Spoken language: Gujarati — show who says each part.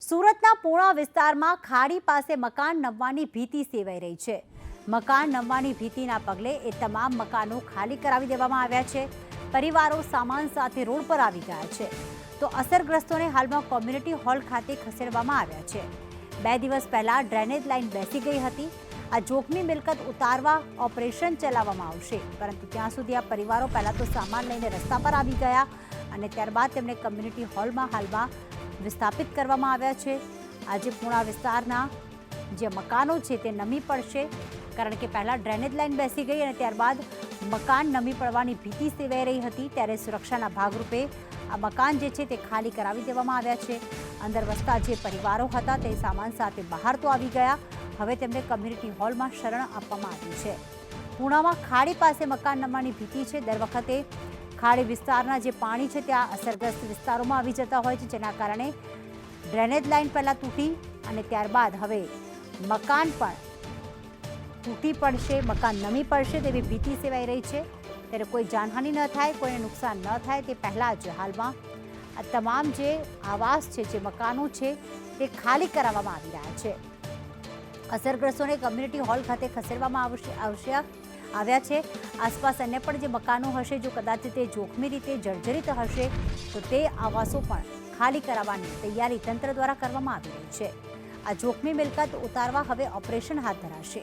Speaker 1: સુરતના પૂણા વિસ્તારમાં ખાડી પાસે મકાન નમવાની ભીતિ સેવાઈ રહી છે. મકાન નમવાની ભીતિના પગલે એ તમામ મકાનો ખાલી કરાવી દેવામાં આવ્યા છે. પરિવારો સામાન સાથે રોડ પર આવી ગયા છે, તો અસરગ્રસ્તોને હાલમાં કોમ્યુનિટી હોલ ખાતે ખસેડવામાં આવ્યા છે. 2 દિવસ પહેલા ડ્રેનેજ લાઇન બેસી ગઈ હતી. આ જોખમી મિલકત ઉતારવા ઓપરેશન ચલાવવામાં આવશે, પરંતુ ત્યાં સુધી આ પરિવારો પહેલા તો સામાન લઈને રસ્તા પર આવી ગયા અને ત્યારબાદ તેમને કોમ્યુનિટી હોલમાં હાલમાં વિસ્થાપિત કરવામાં આવ્યા છે. આજે પૂણા વિસ્તારના જે મકાનો છે તે નમી પડશે, કારણ કે પહેલાં ડ્રેનેજ લાઇન બેસી ગઈ અને ત્યારબાદ મકાન નમી પડવાની ભીતિ સેવાઈ રહી હતી. ત્યારે સુરક્ષાના ભાગરૂપે આ મકાન જે છે તે ખાલી કરાવી દેવામાં આવ્યા છે. અંદર વસતા જે પરિવારો હતા તે સામાન સાથે બહાર તો આવી ગયા, હવે તેમને કમ્યુનિટી હોલમાં શરણ આપવામાં આવ્યું છે. પૂણામાં ખાડી પાસે મકાન નમવાની ભીતિ છે. દર વખતે ખાડી વિસ્તારના જે પાણી છે ત્યાં અસરગ્રસ્ત વિસ્તારોમાં આવી જતા હોય છે, જેના કારણે ડ્રેનેજ લાઇન પહેલાં તૂટી અને ત્યારબાદ હવે મકાન પણ તૂટી પડશે, મકાન નમી પડશે તેવી ભીતિ સેવાઈ રહી છે. ત્યારે કોઈ જાનહાનિ ન થાય, કોઈને નુકસાન ન થાય તે પહેલાં જ હાલમાં આ તમામ જે આવાસ છે, જે મકાનો છે તે ખાલી કરાવવામાં આવી રહ્યા છે. અસરગ્રસ્તોને કમ્યુનિટી હોલ ખાતે ખસેડવામાં આવ્યા છે. આસપાસ અન્ય પણ જે મકાનો હશે, જો કદાચ તે જોખમી રીતે જર્જરિત હશે તો તે આવાસો પણ ખાલી કરાવવાની તૈયારી તંત્ર દ્વારા કરવામાં આવી રહી છે. આ જોખમી મિલકત ઉતારવા હવે ઓપરેશન હાથ ધરાશે.